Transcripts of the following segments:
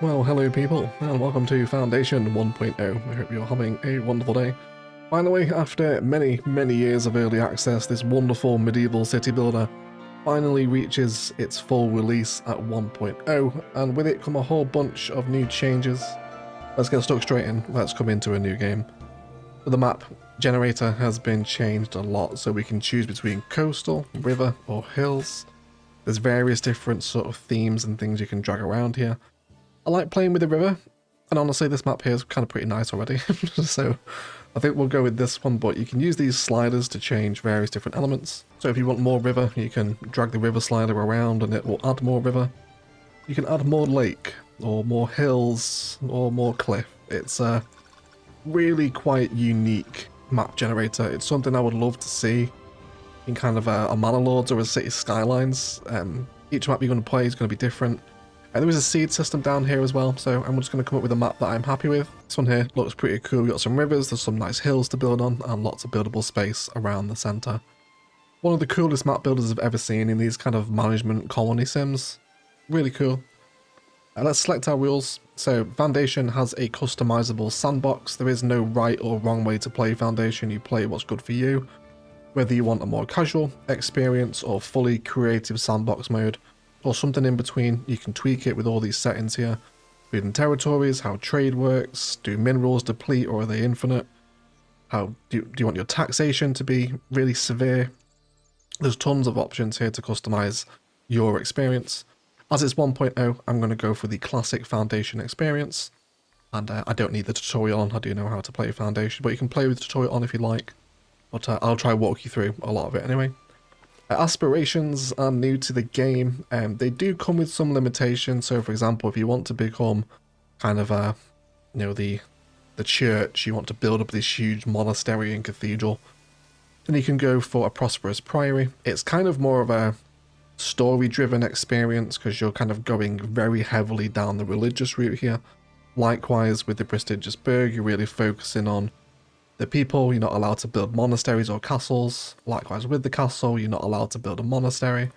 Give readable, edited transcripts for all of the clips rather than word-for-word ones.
Well, hello people, and welcome to Foundation 1.0. I hope you're having a wonderful day. Finally, after many years of early access, this wonderful medieval city builder finally reaches its full release at 1.0, and with it come a whole bunch of new changes. Let's get stuck straight in, let's come into a new game. So the map generator has been changed a lot, so we can choose between coastal, river, or hills. There's various different sort of themes and things you can drag around here. I like playing with the river, and honestly this map here is kind of pretty nice already, so I think we'll go with this one, but you can use these sliders to change various different elements. So if you want more river, you can drag the river slider around and it will add more river. You can add more lake, or more hills, or more cliff. It's a really quite unique map generator. It's something I would love to see in kind of a Manor Lords or a City Skylines. Each map you're going to play is going to be different. There is a seed system down here as well, so I'm just going to come up with a map that I'm happy with. This one here looks pretty cool. We've got some rivers, there's some nice hills to build on, and lots of buildable space around the centre. One of the coolest map builders I've ever seen in these kind of management colony sims. Really cool. Let's select our rules. So Foundation has a customizable sandbox. There is no right or wrong way to play Foundation. You play what's good for you. Whether you want a more casual experience or fully creative sandbox mode, or something in between, you can tweak it with all these settings here. Including territories, how trade works, do minerals deplete or are they infinite? How do you want your taxation to be really severe? There's tons of options here to customize your experience. As it's 1.0, I'm going to go for the classic Foundation experience. And I don't need the tutorial on, I do know how to play Foundation, but you can play with the tutorial on if you like. But I'll try walk you through a lot of it anyway. Aspirations are new to the game, and they do come with some limitations. So for example, if you want to become kind of a, the church, you want to build up this huge monastery and cathedral, then you can go for a prosperous priory. It's kind of more of a story driven experience because you're kind of going very heavily down the religious route here. Likewise with the prestigious burg, you're really focusing on the people. You're not allowed to build monasteries or castles. Likewise with the castle, you're not allowed to build a monastery.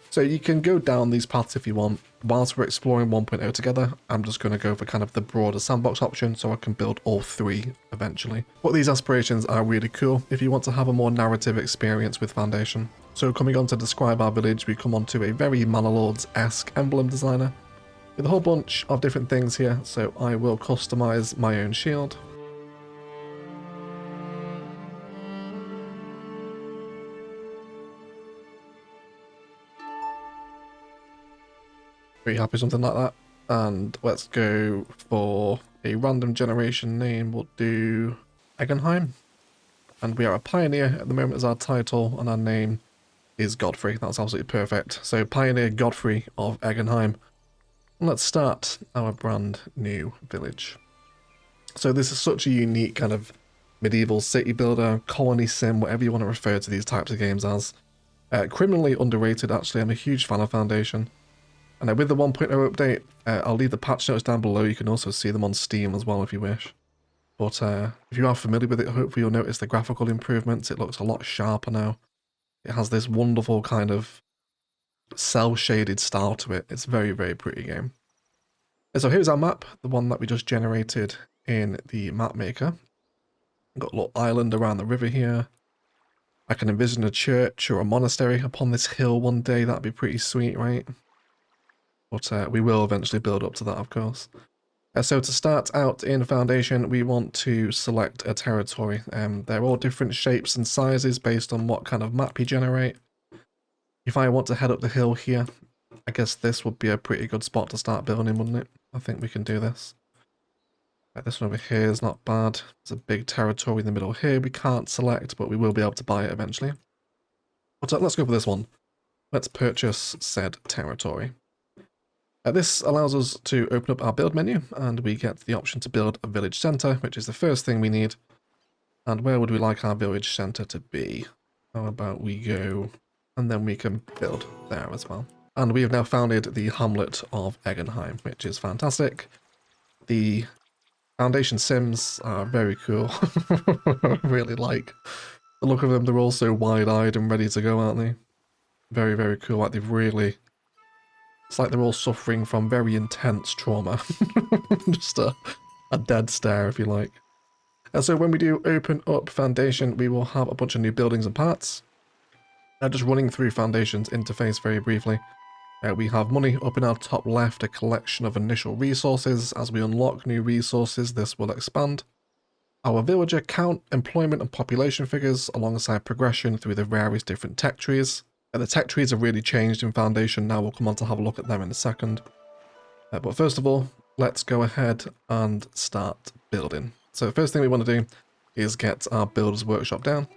So you can go down these paths if you want. Whilst we're exploring 1.0 together, I'm just going to go for kind of the broader sandbox option so I can build all three eventually. But these aspirations are really cool if you want to have a more narrative experience with Foundation. So coming on to describe our village, we come on to a very Manor Lords-esque emblem designer with a whole bunch of different things here. So I will customize my own shield. Pretty happy with something like that. And let's go for a random generation name. We'll do Eggenheim. And we are a pioneer at the moment as our title, and our name is Godfrey. That's absolutely perfect. So Pioneer Godfrey of Eggenheim. And let's start our brand new village. So this is such a unique kind of medieval city builder, colony sim, whatever you want to refer to these types of games as. Criminally underrated actually. I'm a huge fan of Foundation. And with the 1.0 update, I'll leave the patch notes down below. You can also see them on Steam as well if you wish. But if you are familiar with it, hopefully you'll notice the graphical improvements. It looks a lot sharper now. It has this wonderful kind of cel-shaded style to it. It's a very pretty game. And so here's our map, the one that we just generated in the map maker. Got a little island around the river here. I can envision a church or a monastery upon this hill one day. That'd be pretty sweet, right? But we will eventually build up to that, of course. So to start out in Foundation, we want to select a territory. They're all different shapes and sizes based on what kind of map you generate. If I want to head up the hill here, I guess this would be a pretty good spot to start building, wouldn't it? I think we can do this. This one over here is not bad. There's a big territory in the middle here we can't select, but we will be able to buy it eventually. But let's go for this one. Let's purchase said territory. This allows us to open up our build menu, and we get the option to build a village centre, which is the first thing we need. And where would we like our village centre to be? How about we go, and then we can build there as well. And we have now founded the hamlet of Eggenheim, which is fantastic. The Foundation sims are very cool. I really like the look of them. They're all so wide-eyed and ready to go, aren't they? Very cool. Like they've really It's like they're all suffering from very intense trauma. Just a dead stare, if you like. And so when we do open up Foundation, we will have a bunch of new buildings and parts. Just running through Foundation's interface very briefly. We have money up in our top left, a collection of initial resources. As we unlock new resources, this will expand. Our villager count, employment and population figures alongside progression through the various different tech trees. The tech trees have really changed in Foundation now, we'll come on to have a look at them in a second. But first of all, let's go ahead and start building. So the first thing we want to do is get our builders workshop down.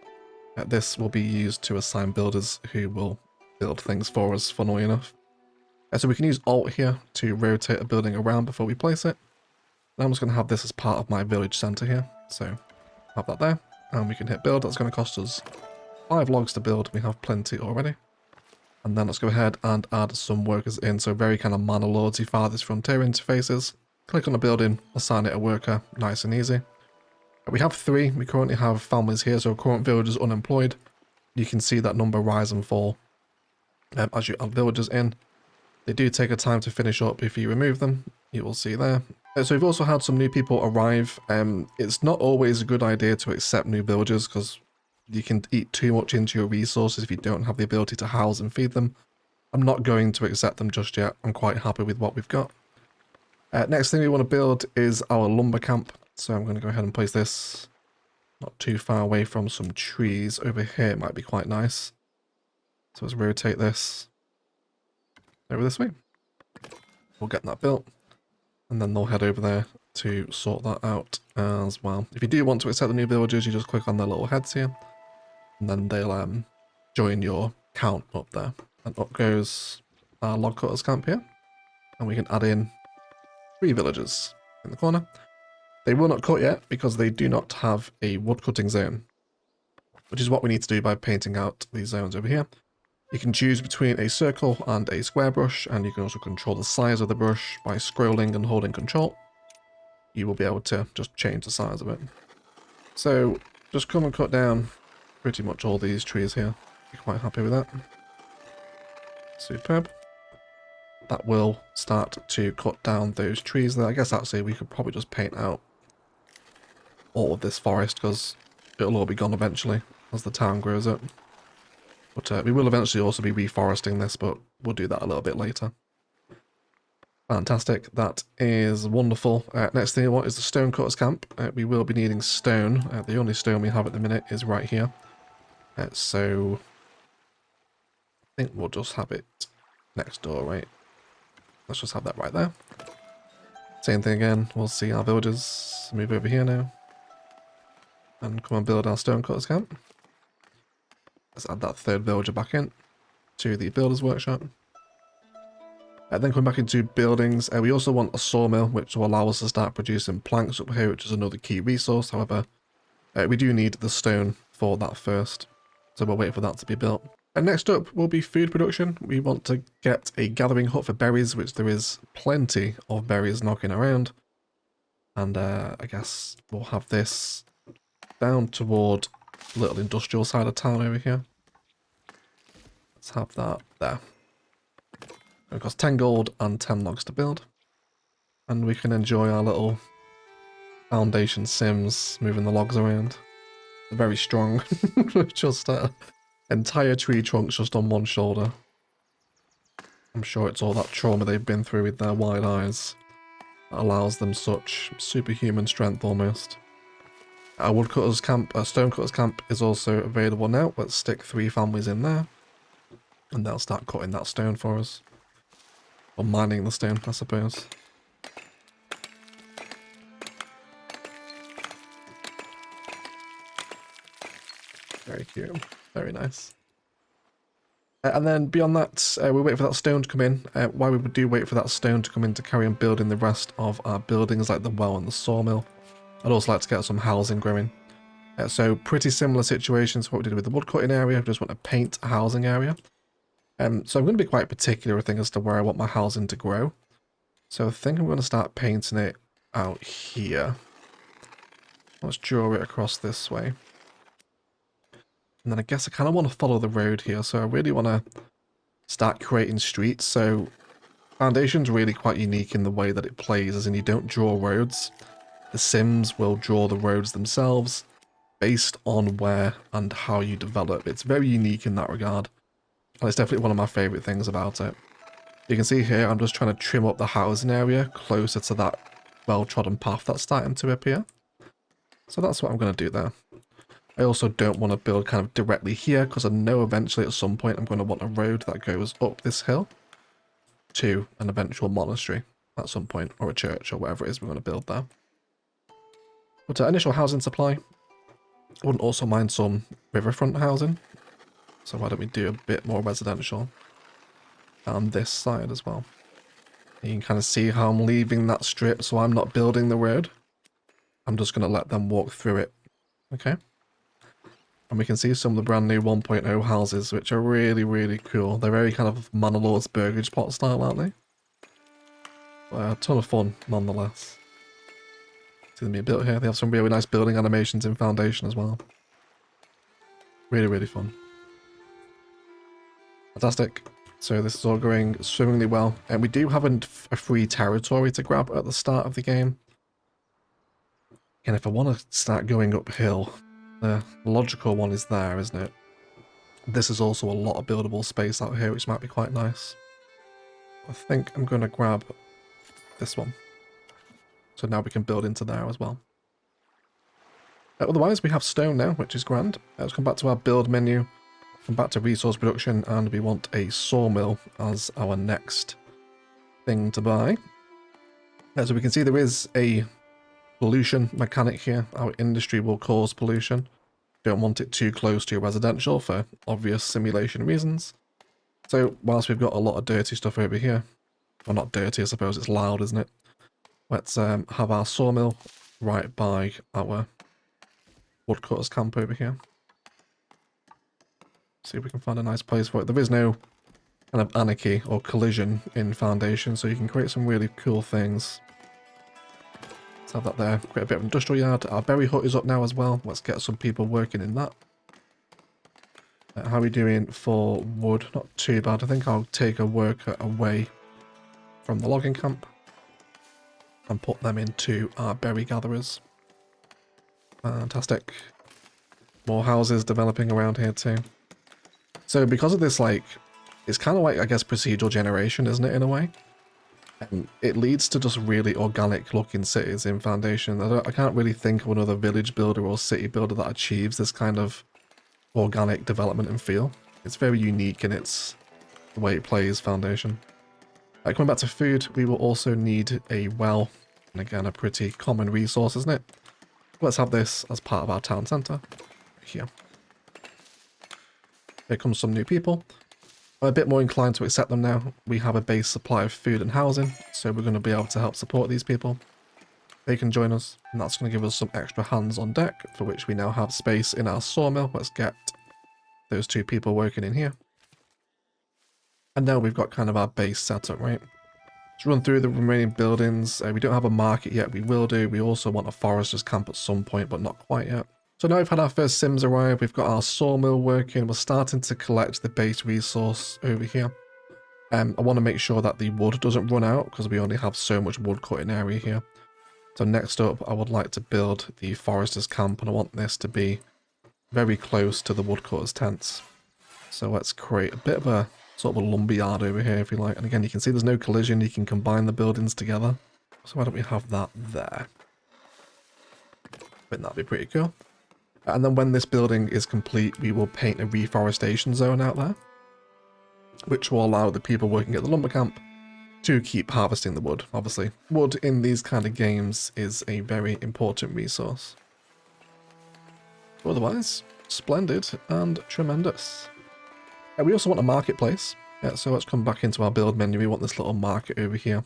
This will be used to assign builders who will build things for us, funnily enough. So we can use Alt here to rotate a building around before we place it. And I'm just going to have this as part of my village center here. So have that there, and we can hit build. That's going to cost us 5 logs to build. We have plenty already. And then let's go ahead and add some workers in. So very kind of Manor Lordsy farthest frontier interfaces. Click on the building, assign it a worker, nice and easy. We have 3. We currently have families here, so current villagers unemployed. You can see that number rise and fall as you add villagers in. They do take a time to finish up if you remove them. You will see there. So we've also had some new people arrive. It's not always a good idea to accept new villagers because you can eat too much into your resources if you don't have the ability to house and feed them. I'm not going to accept them just yet. I'm quite happy with what we've got. Next thing we want to build is our lumber camp. So I'm going to go ahead and place this not too far away from some trees. Over here it might be quite nice. So let's rotate this over this way. We'll get that built. And then they'll head over there to sort that out as well. If you do want to accept the new villagers, you just click on their little heads here. And then they'll join your count up there. And up goes our log cutters camp here. And we can add in 3 villagers in the corner. They will not cut yet because they do not have a wood cutting zone, which is what we need to do by painting out these zones over here. You can choose between a circle and a square brush, and you can also control the size of the brush by scrolling and holding control. You will be able to just change the size of it. So just come and cut down pretty much all these trees here. Be quite happy with that. Superb. That will start to cut down those trees there. I guess actually we could probably just paint out all of this forest because it'll all be gone eventually as the town grows up. But we will eventually also be reforesting this, but we'll do that a little bit later. Fantastic. That is wonderful. Next thing I want is the stone cutters camp. We will be needing stone. The only stone we have at the minute is right here. So I think we'll just have it next door, right? Let's just have that right there. Same thing again. We'll see our villagers move over here now. And come and build our stone cutters camp. Let's add that 3rd villager back in to the builder's workshop. Then come back into buildings. We also want a sawmill, which will allow us to start producing planks up here, which is another key resource. However, we do need the stone for that first. So we'll wait for that to be built. And next up will be food production. We want to get a gathering hut for berries, which there is plenty of berries knocking around. And I guess we'll have this down toward the little industrial side of town over here. Let's have that there. It costs 10 gold and 10 logs to build. And we can enjoy our little foundation sims moving the logs around. They're very strong. Just entire tree trunks just on one shoulder. I'm sure it's all that trauma they've been through with their wide eyes that allows them such superhuman strength almost. Our woodcutters camp, our stonecutters camp is also available now. Let's stick 3 families in there. And they'll start cutting that stone for us. Or mining the stone, I suppose. Very cute. Very nice. And then beyond that, we wait for that stone to come in. Why we do wait for that stone to come in to carry on building the rest of our buildings like the well and the sawmill. I'd also like to get some housing growing. So pretty similar situations to what we did with the woodcutting area. I just want to paint a housing area. So I'm going to be quite particular, I think, as to where I want my housing to grow. So I think I'm going to start painting it out here. Let's draw it across this way. And then I guess I kind of want to follow the road here. So I really want to start creating streets. So Foundation's really quite unique in the way that it plays, as in you don't draw roads. The Sims will draw the roads themselves based on where and how you develop. It's very unique in that regard. And it's definitely one of my favourite things about it. You can see here, I'm just trying to trim up the housing area closer to that well-trodden path that's starting to appear. So that's what I'm going to do there. I also don't want to build kind of directly here, because I know eventually at some point I'm going to want a road that goes up this hill to an eventual monastery at some point, or a church, or whatever it is we're going to build there. But initial housing supply, I wouldn't also mind some riverfront housing. So why don't we do a bit more residential on this side as well. You can kind of see how I'm leaving that strip, so I'm not building the road. I'm just going to let them walk through it. Okay. And we can see some of the brand new 1.0 houses, which are really, really cool. They're very kind of Manor Burgage Pot style, aren't they? But a ton of fun, nonetheless. See them being built here. They have some really nice building animations in Foundation as well. Really, really fun. Fantastic. So this is all going swimmingly well. And we do have a free territory to grab at the start of the game. And if I want to start going uphill, the logical one is there, isn't it? This is also a lot of buildable space out here, which might be quite nice. I think I'm going to grab this one. So now we can build into there as well. Otherwise, we have stone now, which is grand. Let's come back to our build menu. Come back to resource production, and we want a sawmill as our next thing to buy. So we can see there is a pollution mechanic here. Our industry will cause pollution. Don't want it too close to residential for obvious simulation reasons. So whilst we've got a lot of dirty stuff over here, well, not dirty, I suppose it's loud, isn't it? Let's have our sawmill right by our woodcutters camp over here. See if we can find a nice place for it. There is no kind of anarchy or collision in Foundation, so you can create some really cool things. Let's have that there. Create a bit of industrial yard. Our berry hut is up now as well. Let's get some people working in that. How are we doing for wood? Not too bad. I think I'll take a worker away from the logging camp and put them into our berry gatherers. Fantastic. More houses developing around here too. So because of this, like, it's kind of like, I guess, procedural generation, isn't it, in a way? And it leads to just really organic looking cities in Foundation. I can't really think of another village builder or city builder that achieves this kind of organic development and feel. It's very unique in its the way it plays Foundation. Coming back to food, we will also need a well, and again, a pretty common resource, isn't it? Let's have this as part of our town centre here. Here comes some new people. I'm a bit more inclined to accept them now. We have a base supply of food and housing, so we're going to be able to help support these people. They can join us, and that's going to give us some extra hands on deck, for which we now have space in our sawmill. Let's get those two people working in here. And now we've got kind of our base set up, right? Let's run through the remaining buildings. We don't have a market yet. We will do. We also want a forester's camp at some point, but not quite yet. So now we've had our first Sims arrive. We've got our sawmill working. We're starting to collect the base resource over here. I want to make sure that the wood doesn't run out, because we only have so much wood cutting area here. So next up, I would like to build the forester's camp, and I want this to be very close to the woodcutters' tents. So let's create a bit of a sort of a lumberyard over here, if you like. And again, you can see there's no collision. You can combine the buildings together. So why don't we have that there? I think that'd be pretty cool. And then when this building is complete, we will paint a reforestation zone out there, which will allow the people working at the lumber camp to keep harvesting the wood. Obviously, wood in these kind of games is a very important resource. Otherwise, splendid and tremendous. We also want a marketplace. So let's come back into our build menu. We want this little market over here.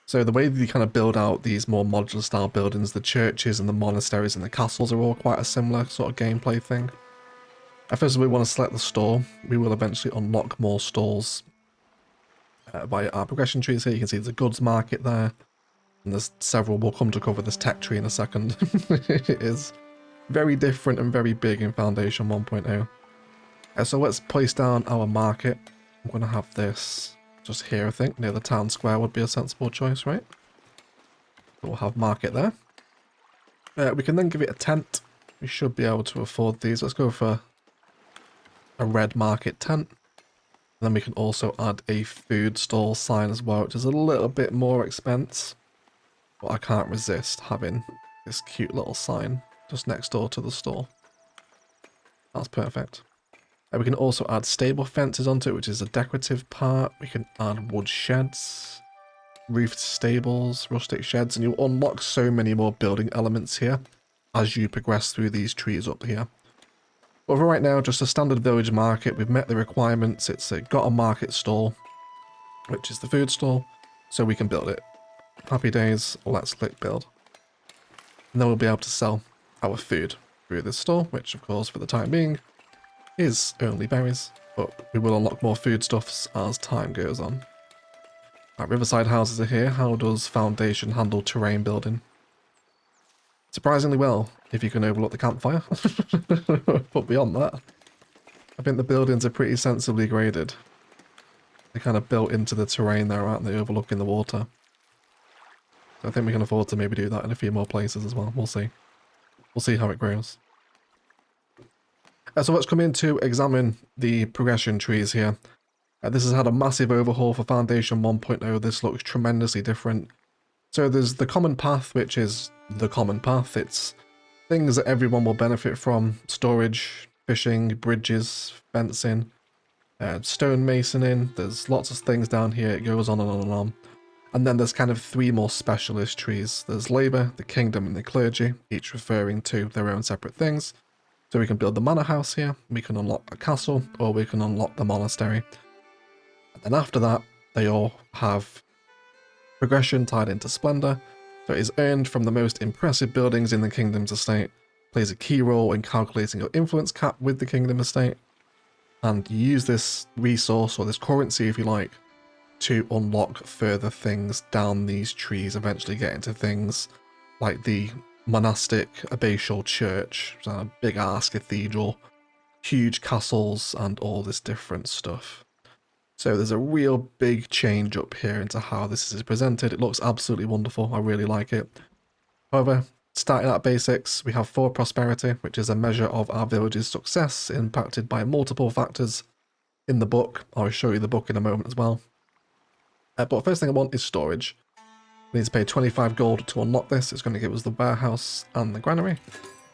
So the way that you kind of build out these more modular style buildings, the churches and the monasteries and the castles are all quite a similar sort of gameplay thing. First of all, we want to select the store. We will eventually unlock more stalls via our progression trees here. You can see there's a goods market there. And there's several. We'll come to cover this tech tree in a second. It is very different and very big in Foundation 1.0. So let's place down our market. I'm going to have this Just here, I think, near the town square would be a sensible choice, right? So we'll have market there. We can then give it a tent. We should be able to afford these. Let's go for a red market tent. And then we can also add a food stall sign as well, which is a little bit more expense. But I can't resist having this cute little sign just next door to the store. That's perfect. We can also add stable fences onto it, which is a decorative part. We can add wood sheds, roofed stables, rustic sheds, and you'll unlock so many more building elements here as you progress through these trees up here. But for right now, just a standard village market. We've met the requirements. It's got a market stall, which is the food stall, so we can build it. Happy days, let's click build. And then we'll be able to sell our food through this store, which of course for the time being is only berries, but we will unlock more foodstuffs as time goes on. Right, riverside houses are here. How does Foundation handle terrain building? Surprisingly well, if you can overlook the campfire. But beyond that, I think the buildings are pretty sensibly graded. They're kind of built into the terrain there, aren't they, overlooking the water. So I think we can afford to maybe do that in a few more places as well. We'll see. We'll see how it grows. So let's come in to examine the progression trees here. This has had a massive overhaul for Foundation 1.0. This looks tremendously different. So there's the common path, which is the common path. It's things that everyone will benefit from. Storage, fishing, bridges, fencing, stone masoning. There's lots of things down here. It goes on and on and on. And then there's kind of three more specialist trees. There's labour, the kingdom, and the clergy, each referring to their own separate things. So we can build the manor house here, we can unlock a castle, or we can unlock the monastery. And then after that, they all have progression tied into splendour. So it is earned from the most impressive buildings in the kingdom's estate, plays a key role in calculating your influence cap with the kingdom estate, and you use this resource, or this currency if you like, to unlock further things down these trees, eventually get into things like the monastic abbatial church, a big ass cathedral, huge castles, and all this different stuff. So there's a real big change up here into how this is presented. It looks absolutely wonderful. I really like it. However, starting at basics, we have 4 prosperity, which is a measure of our village's success impacted by multiple factors in the book. I'll show you the book in a moment as well. But first thing I want is storage. We need to pay 25 gold to unlock this. It's going to give us the warehouse and the granary,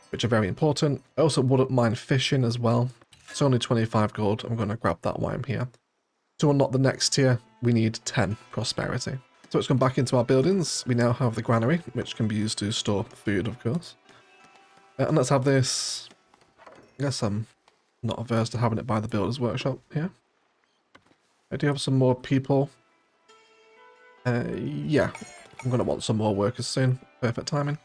which are very important. I also wouldn't mind fishing as well. It's only 25 gold. I'm going to grab that while I'm here. To unlock the next tier, we need 10 prosperity. So let's come back into our buildings. We now have the granary, which can be used to store food, of course. And let's have this. I guess I'm not averse to having it by the builder's workshop here. I do have some more people. Yeah. I'm going to want some more workers soon. Perfect timing.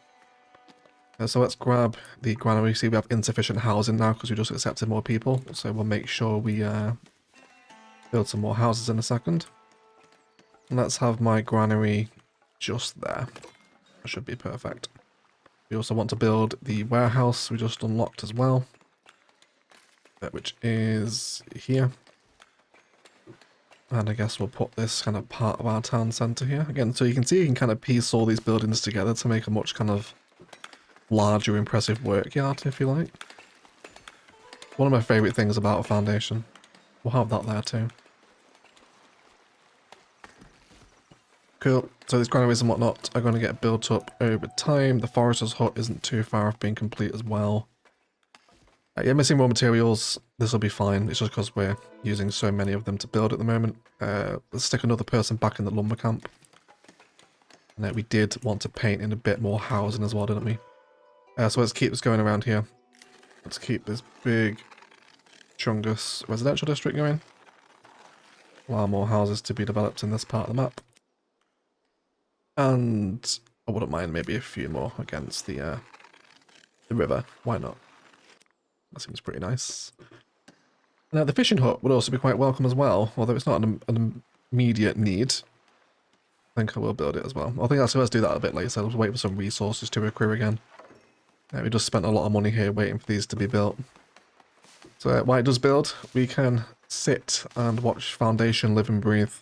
So let's grab the granary. See, we have insufficient housing now because we just accepted more people. So we'll make sure we build some more houses in a second. And let's have my granary just there. That should be perfect. We also want to build the warehouse we just unlocked as well, which is here. And I guess we'll put this kind of part of our town centre here. Again, so you can see you can kind of piece all these buildings together to make a much kind of larger, impressive workyard, if you like. One of my favourite things about a foundation. We'll have that there too. Cool. So these granaries and whatnot are going to get built up over time. The forester's hut isn't too far off being complete as well. Yeah, missing raw materials. This will be fine. It's just because we're using so many of them to build at the moment. Let's stick another person back in the lumber camp. And we did want to paint in a bit more housing as well, didn't we? So let's keep this going around here. Let's keep this big Chungus residential district going. Allow more houses to be developed in this part of the map. And I wouldn't mind maybe a few more against the river. Why not? That seems pretty nice. Now the fishing hut would also be quite welcome as well, although it's not an immediate need. I think I will build it as well. I think let's do that a bit later. Let's wait for some resources to accrue again. We just spent a lot of money here waiting for these to be built. So while it does build, we can sit and watch Foundation live and breathe.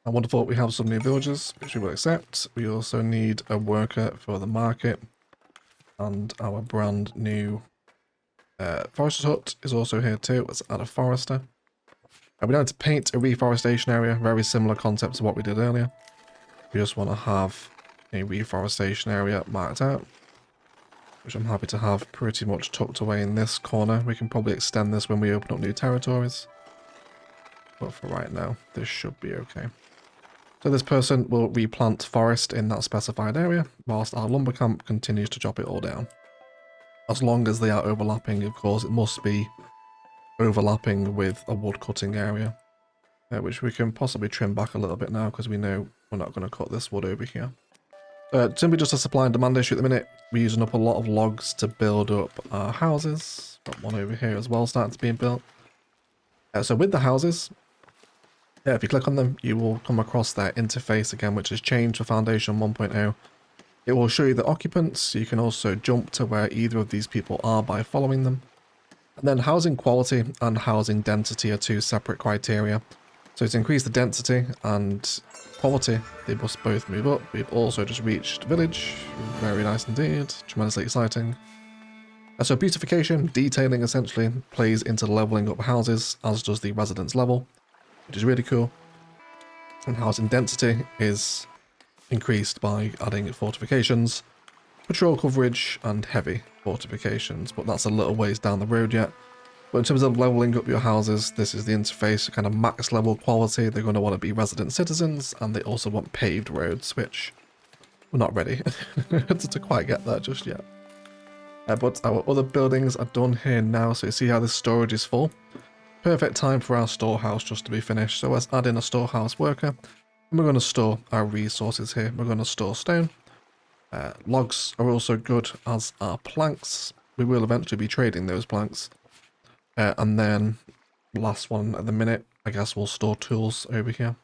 And wonderful, we have some new villagers, which we will accept. We also need a worker for the market. And our brand new forester's hut is also here too. Let's add a forester. And we need to paint a reforestation area, very similar concept to what we did earlier. We just want to have a reforestation area marked out, which I'm happy to have pretty much tucked away in this corner. We can probably extend this when we open up new territories. But for right now, this should be okay. So this person will replant forest in that specified area, whilst our lumber camp continues to chop it all down. As long as they are overlapping, of course, it must be overlapping with a wood cutting area, which we can possibly trim back a little bit now because we know we're not going to cut this wood over here. Simply just a supply and demand issue at the minute. We're using up a lot of logs to build up our houses. Got one over here as well starting to be built. So with the houses, if you click on them, you will come across their interface again, which has changed for Foundation 1.0. It will show you the occupants. You can also jump to where either of these people are by following them. And then housing quality and housing density are two separate criteria. So to increase the density and quality, they must both move up. We've also just reached village. Very nice indeed. Tremendously exciting. So beautification, detailing essentially, plays into leveling up houses, as does the residence level, which is really cool. And housing density is increased by adding fortifications, patrol coverage, and heavy fortifications, but that's a little ways down the road yet. But in terms of leveling up your houses, this is the interface, kind of max level quality. They're going to want to be resident citizens, and they also want paved roads, which we're not ready to quite get that just yet. But our other buildings are done here now, so you see how this storage is full. Perfect time for our storehouse just to be finished, so let's add in a storehouse worker. And we're going to store our resources here. We're going to store stone. Logs are also good, as are planks. We will eventually be trading those planks. And then, last one at the minute, I guess we'll store tools over here.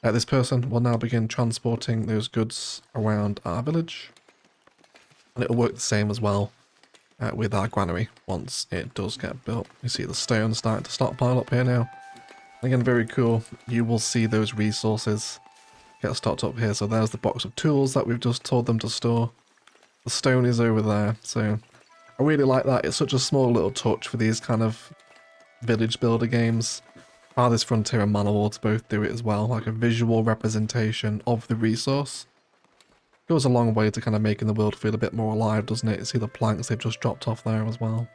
This person will now begin transporting those goods around our village. And it'll work the same as well with our granary once it does get built. You see the stone starting to stockpile up here now. Again, very cool. You will see those resources get stocked up here. So there's the box of tools that we've just told them to store. The stone is over there. So I really like that. It's such a small little touch for these kind of village builder games. Farthest Frontier and Motherboard both do it as well. Like a visual representation of the resource. Goes a long way to kind of making the world feel a bit more alive, doesn't it? You see the planks they've just dropped off there as well.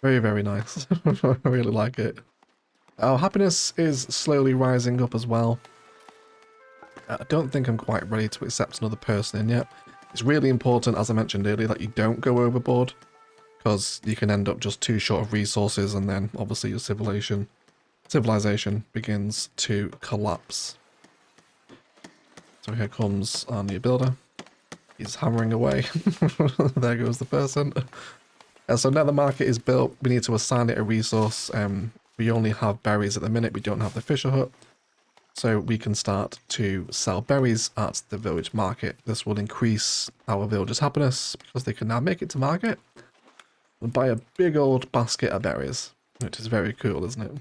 Very, very nice. I really like it. Our happiness is slowly rising up as well. I don't think I'm quite ready to accept another person in yet. It's really important, as I mentioned earlier, that you don't go overboard, because you can end up just too short of resources, and then obviously your civilization begins to collapse. So here comes our new builder. He's hammering away. There goes the person. So now the market is built, we need to assign it a resource. We only have berries at the minute, we don't have the fisher hut. So we can start to sell berries at the village market. This will increase our villagers' happiness because they can now make it to market and buy a big old basket of berries, which is very cool, isn't it?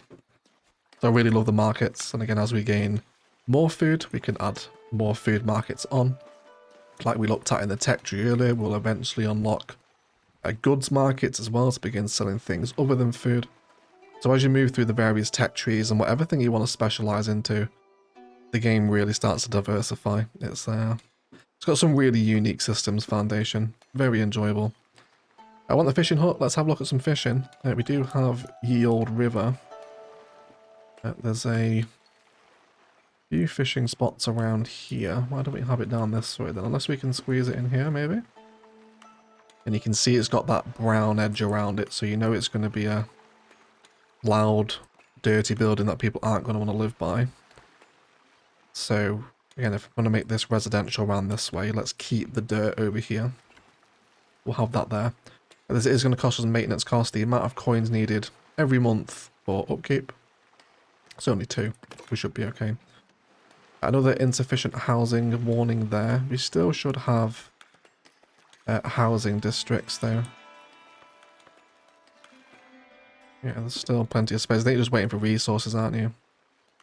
So I really love the markets. And again, as we gain more food, we can add more food markets on. Like we looked at in the tech tree earlier, we'll eventually unlock goods markets as well to begin selling things other than food. So as you move through the various tech trees and whatever thing you want to specialize into, the game really starts to diversify. It's got some really unique systems, Foundation. Very enjoyable. I want the fishing hut. Let's have a look at some fishing. We do have Ye Old River. There's a few fishing spots around here. Why don't we have it down this way then? Unless we can squeeze it in here, maybe? And you can see it's got that brown edge around it, so you know it's going to be a loud, dirty building that people aren't going to want to live by. So, again, if I'm going to make this residential around this way, let's keep the dirt over here. We'll have that there. This is going to cost us a maintenance cost. The amount of coins needed every month for upkeep. It's only 2. We should be okay. Another insufficient housing warning there. We still should have housing districts though. Yeah, there's still plenty of space. I think you're just waiting for resources, aren't you?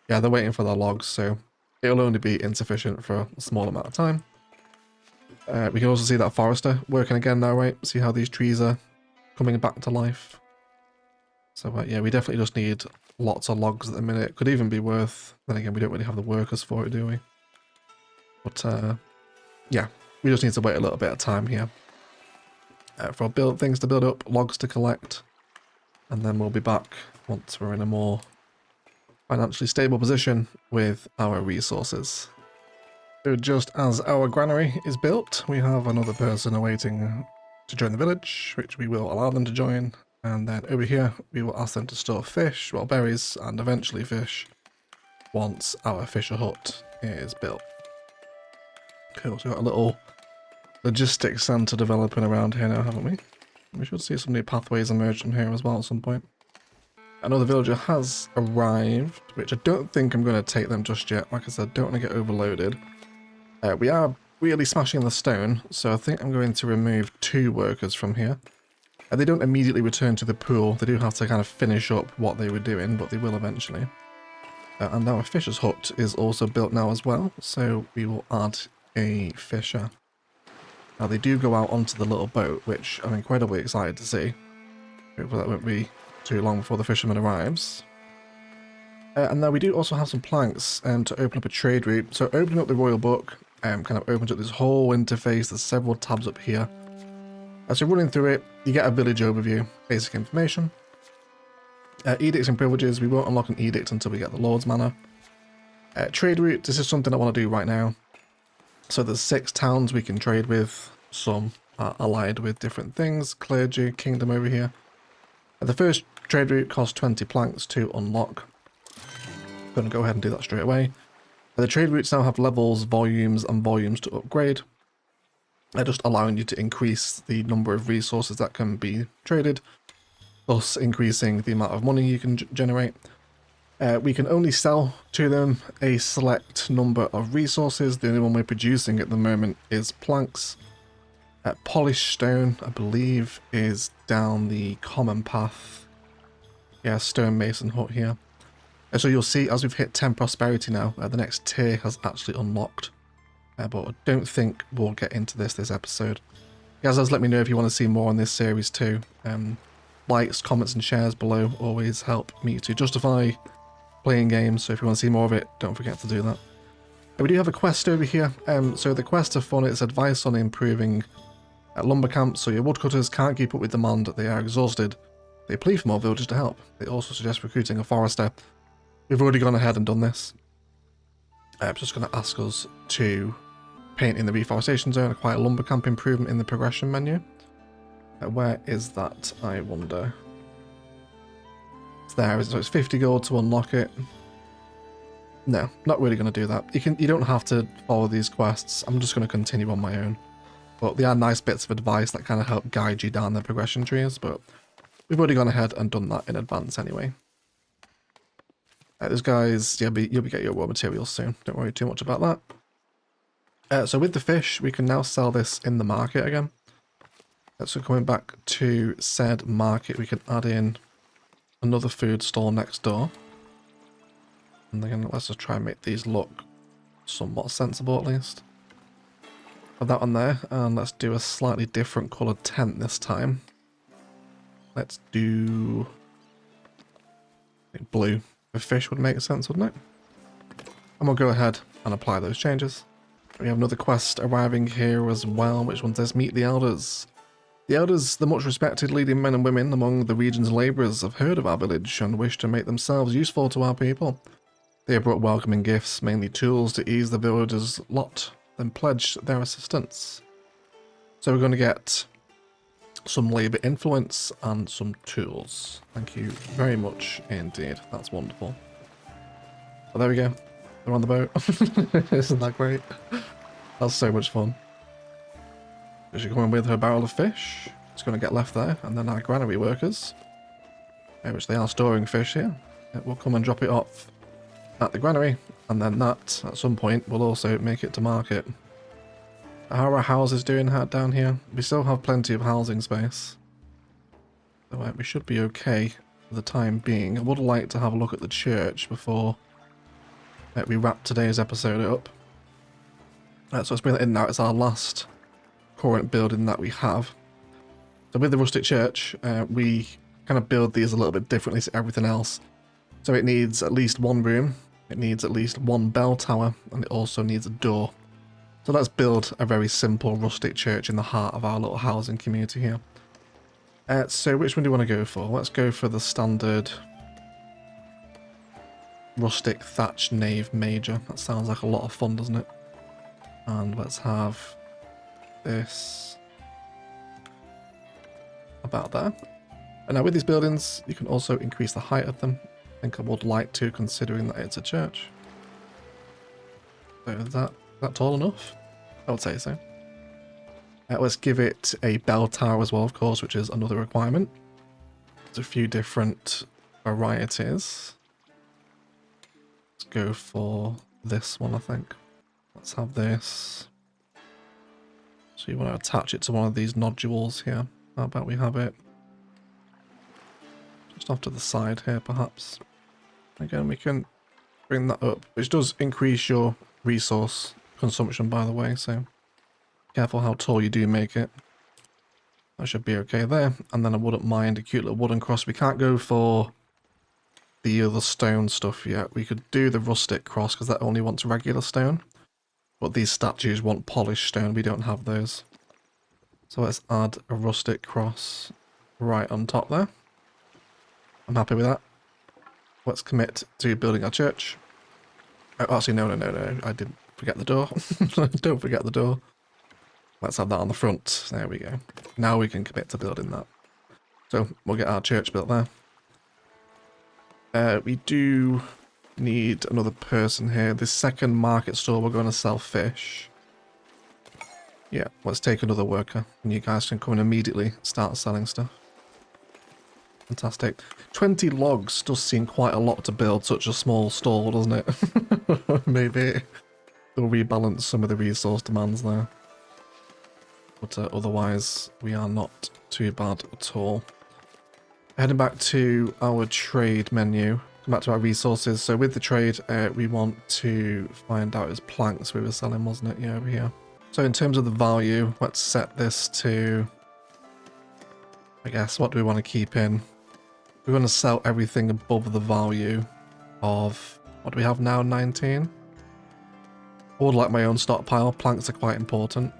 yeah, they're waiting for their logs, so it'll only be insufficient for a small amount of time. We can also see that forester working again now, right? See how these trees are coming back to life. So yeah, we definitely just need lots of logs at the minute. Could even be worth, then again, we don't really have the workers for it, do we? But yeah, we just need to wait a little bit of time here for things to build up, logs to collect, and then we'll be back once we're in a more financially stable position with our resources. So just as our granary is built, we have another person awaiting to join the village, which we will allow them to join. And then over here, we will ask them to store fish, well, berries, and eventually fish once our fisher hut is built. Cool, so we've got a little logistics center developing around here now, haven't we? We should see some new pathways emerge from here as well at some point. Another villager has arrived, which I don't think I'm going to take them just yet. Like I said, don't want to get overloaded. We are really smashing the stone, so I think I'm going to remove 2 workers from here. They don't immediately return to the pool. They do have to kind of finish up what they were doing, but they will eventually. And our fisher's hut is also built now as well, so we will add a fisher. Now they do go out onto the little boat, which I'm incredibly excited to see. Hopefully that won't be too long before the fisherman arrives. And now we do also have some planks to open up a trade route. So opening up the royal book kind of opens up this whole interface. There's several tabs up here. So running through it, you get a village overview, basic information. Edicts and privileges, we won't unlock an edict until we get the Lord's Manor. Trade route, this is something I want to do right now. So there's 6 towns we can trade with, some are allied with different things, clergy, kingdom over here. The first trade route costs 20 planks to unlock. I'm going to go ahead and do that straight away. The trade routes now have levels, volumes, and volumes to upgrade. They're just allowing you to increase the number of resources that can be traded, thus increasing the amount of money you can generate. We can only sell to them a select number of resources. The only one we're producing at the moment is planks. Polished stone, I believe, is down the common path. Yeah, stonemason hut here. So you'll see as we've hit 10 prosperity now, the next tier has actually unlocked. But I don't think we'll get into this episode. Guys, let me know if you want to see more on this series too. Likes, comments and shares below always help me to justify playing games, so if you want to see more of it, don't forget to do that. We do have a quest over here. So the quest of fun is advice on improving lumber camps, so your woodcutters can't keep up with demand, they are exhausted. They plead for more villagers to help. They also suggest recruiting a forester. We've already gone ahead and done this. I'm just going to ask us to paint in the reforestation zone, acquire lumber camp improvement in the progression menu. Where is that, I wonder? It's there, so it's 50 gold to unlock it. No, not really going to do that. You don't have to follow these quests. I'm just going to continue on my own. But they are nice bits of advice that kind of help guide you down the progression trees, but we've already gone ahead and done that in advance anyway. Those guys, you'll be getting your raw materials soon. Don't worry too much about that. So with the fish, we can now sell this in the market again. So coming back to said market, we can add in another food stall next door. And then let's just try and make these look somewhat sensible at least. Put that on there, and let's do a slightly different coloured tent this time. Let's do blue. The fish would make sense, wouldn't it? And we'll go ahead and apply those changes. We have another quest arriving here as well, which one says meet the elders. The elders, the much respected leading men and women among the region's labourers, have heard of our village and wish to make themselves useful to our people. They have brought welcoming gifts, mainly tools to ease the villagers' lot, then pledged their assistance. So we're going to get some labour influence and some tools. Thank you very much indeed. That's wonderful. Oh, there we go. They're on the boat. Isn't that great? That's so much fun. She's coming with her barrel of fish. It's going to get left there. And then our granary workers, which they are storing fish here, will come and drop it off at the granary. And then that, at some point, will also make it to market. How are our houses doing down here? We still have plenty of housing space. So we should be okay for the time being. I would like to have a look at the church before we wrap today's episode up. So let's bring that in now. It's our last current building that we have. So with the rustic church, we kind of build these a little bit differently to everything else. So it needs at least one room, it needs at least one bell tower, and it also needs a door. So let's build a very simple rustic church in the heart of our little housing community here. So which one do you want to go for? Let's go for the standard rustic thatch nave major. That sounds like a lot of fun, doesn't it? And let's have this about there. And now with these buildings, you can also increase the height of them. I think I would like to, considering that it's a church. So is that tall enough? I would say so. Let's give it a bell tower as well, of course, which is another requirement. There's a few different varieties. Let's go for this one, I think. Let's have this. So you want to attach it to one of these nodules here. How about we have it just off to the side here, perhaps. Again, we can bring that up, which does increase your resource consumption, by the way, so careful how tall you do make it. That should be okay there. And then I wouldn't mind a cute little wooden cross. We can't go for the other stone stuff yet. We could do the rustic cross because that only wants regular stone. But these statues want polished stone. We don't have those. So let's add a rustic cross right on top there. I'm happy with that. Let's commit to building our church. Oh, actually, no. I didn't forget the door. Don't forget the door. Let's have that on the front. There we go. Now we can commit to building that. So we'll get our church built there. We do need another person here. This second market store, we're going to sell fish. Yeah, let's take another worker. And you guys can come and immediately start selling stuff. Fantastic. 20 logs does seem quite a lot to build such a small stall, doesn't it? Maybe it'll rebalance some of the resource demands there. But otherwise, we are not too bad at all. Heading back to our trade menu. Come back to our resources. So with the trade, we want to find out his planks we were selling, wasn't it? Yeah, over here. So in terms of the value, let's set this to, I guess, what do we want to keep in? We're going to sell everything above the value of, what do we have now, 19? I would like my own stockpile. Planks are quite important.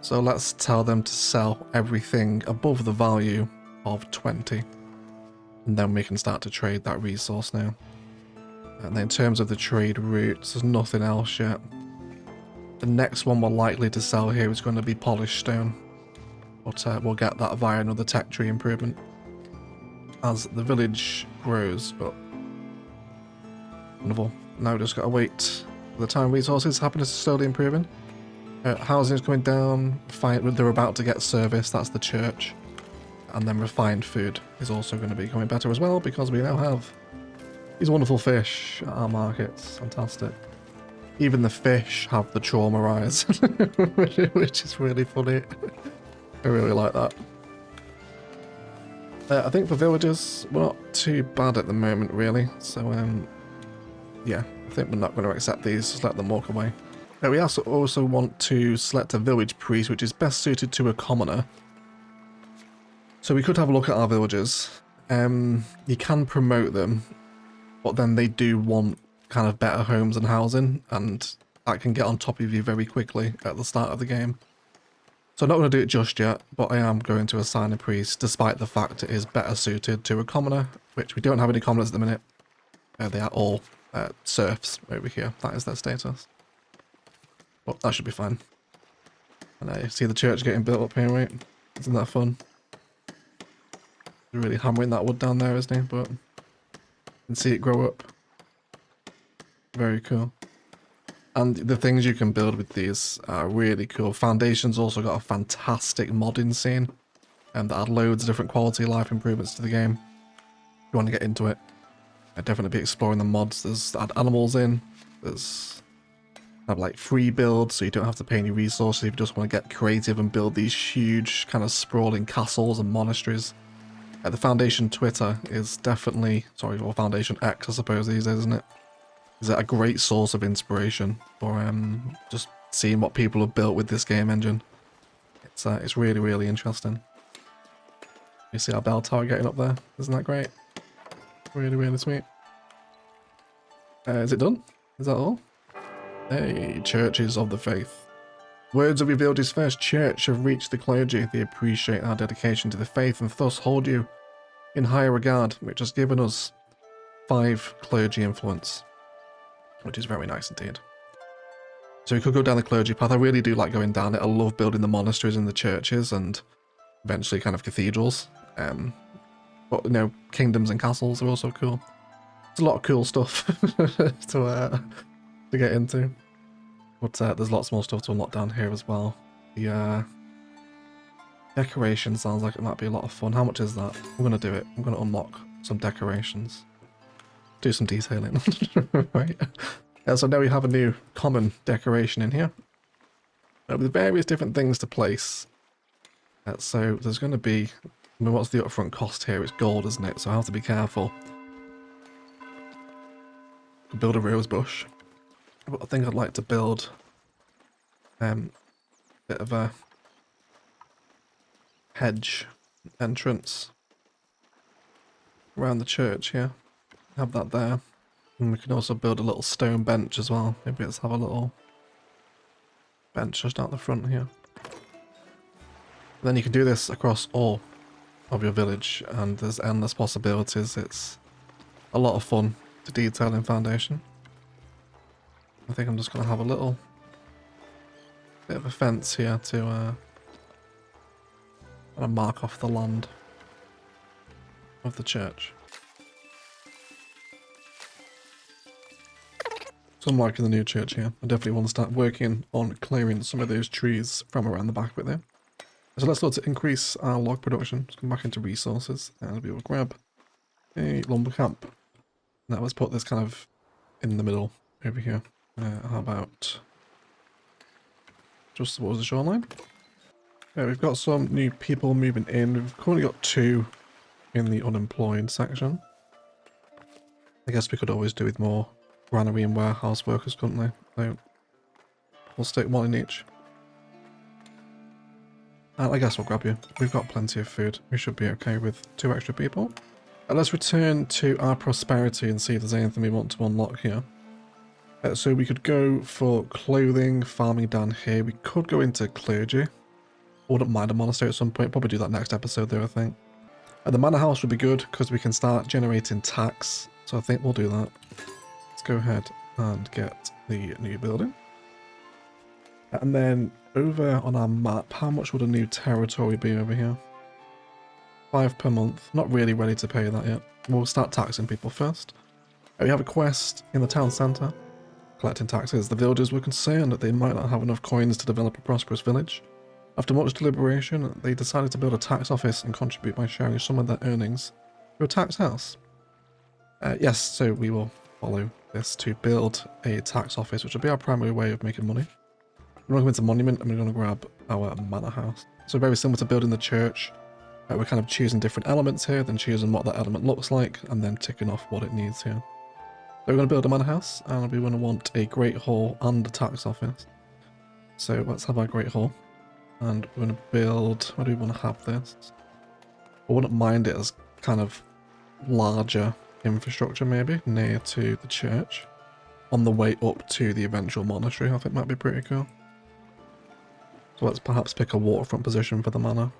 So let's tell them to sell everything above the value of 20. And then we can start to trade that resource now. And then in terms of the trade routes, there's nothing else yet. The next one we're likely to sell here is going to be polished stone. But we'll get that via another tech tree improvement. As the village grows up. Wonderful. Now we've just got to wait for the time resources happen to slowly improving. Housing is coming down. They're about to get service. That's the church. And then refined food is also going to be coming better as well because we now have these wonderful fish at our markets. Fantastic. Even the fish have the trauma rise, which is really funny. I really like that. I think for villagers, we're not too bad at the moment, really. So, yeah, I think we're not going to accept these. Just let them walk away. We also want to select a village priest, which is best suited to a commoner. So we could have a look at our villagers. You can promote them, but then they do want kind of better homes and housing, and that can get on top of you very quickly at the start of the game. So I'm not going to do it just yet, but I am going to assign a priest, despite the fact it is better suited to a commoner, which we don't have any commoners at the minute. They are all serfs over here. That is their status. But that should be fine. And I see the church getting built up here, right? Isn't that fun? He's really hammering that wood down there, isn't he? But you can see it grow up. Very cool. And the things you can build with these are really cool. Foundation's also got a fantastic modding scene. And that add loads of different quality of life improvements to the game. If you want to get into it, I'd definitely be exploring the mods. There's add animals in. There's have like free builds, so you don't have to pay any resources if you just want to get creative and build these huge kind of sprawling castles and monasteries. The Foundation Twitter is definitely, sorry, or Foundation X I suppose these days, isn't it? is a great source of inspiration for just seeing what people have built with this game engine. It's really, really interesting. You see our bell tower getting up there? Isn't that great? Really, really sweet. Is it done? Is that all? Hey, churches of the faith. Words have revealed his first church have reached the clergy. They appreciate our dedication to the faith and thus hold you in higher regard, which has given us 5 clergy influence, which is very nice indeed. So we could go down the clergy path. I really do like going down it. I love building the monasteries and the churches and eventually kind of cathedrals. But you know, kingdoms and castles are also cool. It's a lot of cool stuff to get into. But there's lots more stuff to unlock down here as well. The decoration sounds like it might be a lot of fun. How much is that? I'm going to do it. I'm going to unlock some decorations. Do some detailing. Right. So now we have a new common decoration in here. With various different things to place. So there's going to be... I mean, what's the upfront cost here? It's gold, isn't it? So I have to be careful. Build a rose bush. But I think I'd like to build a bit of a hedge entrance around the church here. Have that there. And we can also build a little stone bench as well. Maybe let's have a little bench just out the front here. Then you can do this across all of your village and there's endless possibilities. It's a lot of fun to detail in Foundation. I think I'm just going to have a little bit of a fence here to kind of mark off the land of the church. So I'm liking the new church here. I definitely want to start working on clearing some of those trees from around the back of it there. So let's look to increase our log production. Let's come back into resources and we will grab a lumber camp. Now let's put this kind of in the middle over here. How about just towards the shoreline? Yeah, we've got some new people moving in. We've currently got 2 in the unemployed section. I guess we could always do with more granary and warehouse workers, couldn't we? So we'll stick 1 in each. I guess we'll grab you. We've got plenty of food. We should be okay with 2 extra people. Let's return to our prosperity and see if there's anything we want to unlock here. So we could go for clothing, farming down here. We could go into clergy. I wouldn't mind a monastery at some point. Probably do that next episode though, I think. The manor house would be good because we can start generating tax. So I think we'll do that. Let's go ahead and get the new building. And then over on our map, how much would a new territory be over here? 5 per month. Not really ready to pay that yet. We'll start taxing people first. We have a quest in the town centre. Collecting taxes. The villagers were concerned that they might not have enough coins to develop a prosperous village. After much deliberation, they decided to build a tax office and contribute by sharing some of their earnings to a tax house. Yes, so we will follow this to build a tax office, which will be our primary way of making money. We're going to go into monument and we're going to grab our manor house. So very similar to building the church. We're kind of choosing different elements here, then choosing what that element looks like, and then ticking off what it needs here. So we're going to build a manor house, and we're going to want a great hall and a tax office. So let's have our great hall. And we're going to build... Where do we want to have this? I wouldn't mind it as kind of larger infrastructure, maybe, near to the church. On the way up to the eventual monastery, I think might be pretty cool. So let's perhaps pick a waterfront position for the manor.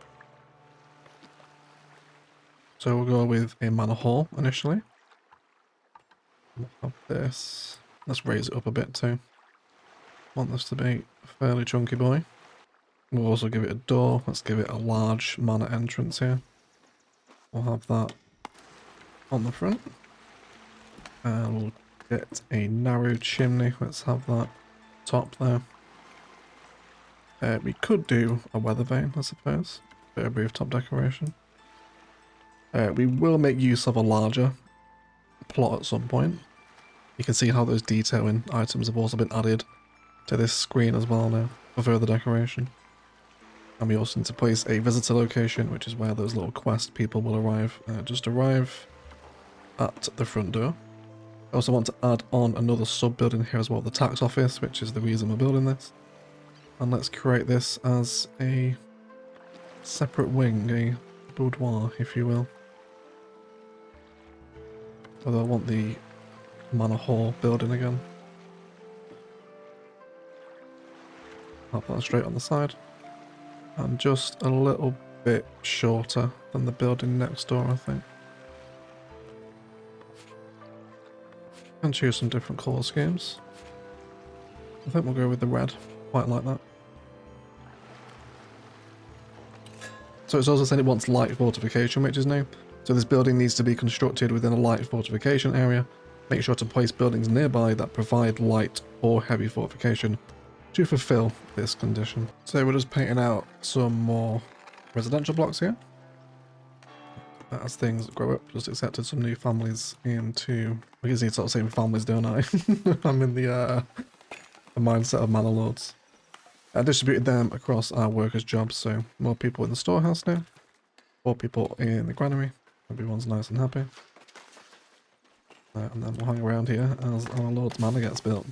So we'll go with a manor hall initially. We'll have this. Let's raise it up a bit too. Want this to be a fairly chunky boy. We'll also give it a door. Let's give it a large manor entrance here. We'll have that on the front. And we'll get a narrow chimney. Let's have that top there. We could do a weather vane, I suppose. Bit of rooftop decoration. We will make use of a larger plot at some point. You can see how those detailing items have also been added to this screen as well now for further decoration. And we also need to place a visitor location, which is where those little quest people will arrive. Just arrive at the front door. I also want to add on another sub-building here as well, the tax office, which is the reason we're building this. And let's create this as a separate wing, a boudoir, if you will. Although I want the manor hall building again. I'll put that straight on the side. And just a little bit shorter than the building next door, I think. And choose some different colour schemes. I think we'll go with the red, quite like that. So it's also saying it wants light fortification, which is new. So this building needs to be constructed within a light fortification area. Make sure to place buildings nearby that provide light or heavy fortification to fulfill this condition. So we're just painting out some more residential blocks here. As things grow up, just accepted some new families into... I guess you sort of same families, don't I? I'm in the mindset of manor lords. I distributed them across our workers' jobs, so more people in the storehouse now. More people in the granary. Everyone's nice and happy. And then we'll hang around here as our lord's manor gets built.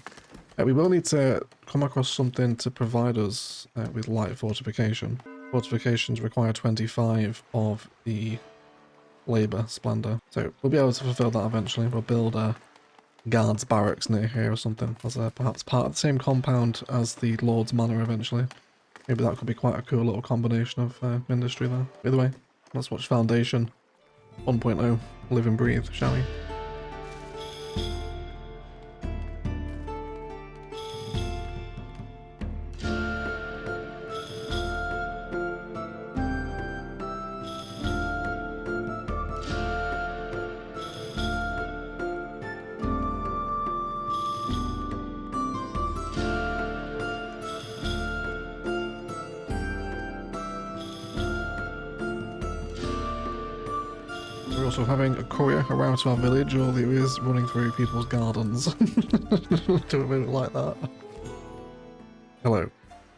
We will need to come across something to provide us with light fortification. Fortifications require 25 of the labour splendor. So we'll be able to fulfill that eventually. We'll build a guards barracks near here or something as perhaps part of the same compound as the Lord's Manor eventually. Maybe that could be quite a cool little combination of industry there. Either way, let's watch Foundation 1.0 live and breathe, shall we? We're also having a courier arrive to our village, all there is running through people's gardens. Do it like that. Hello.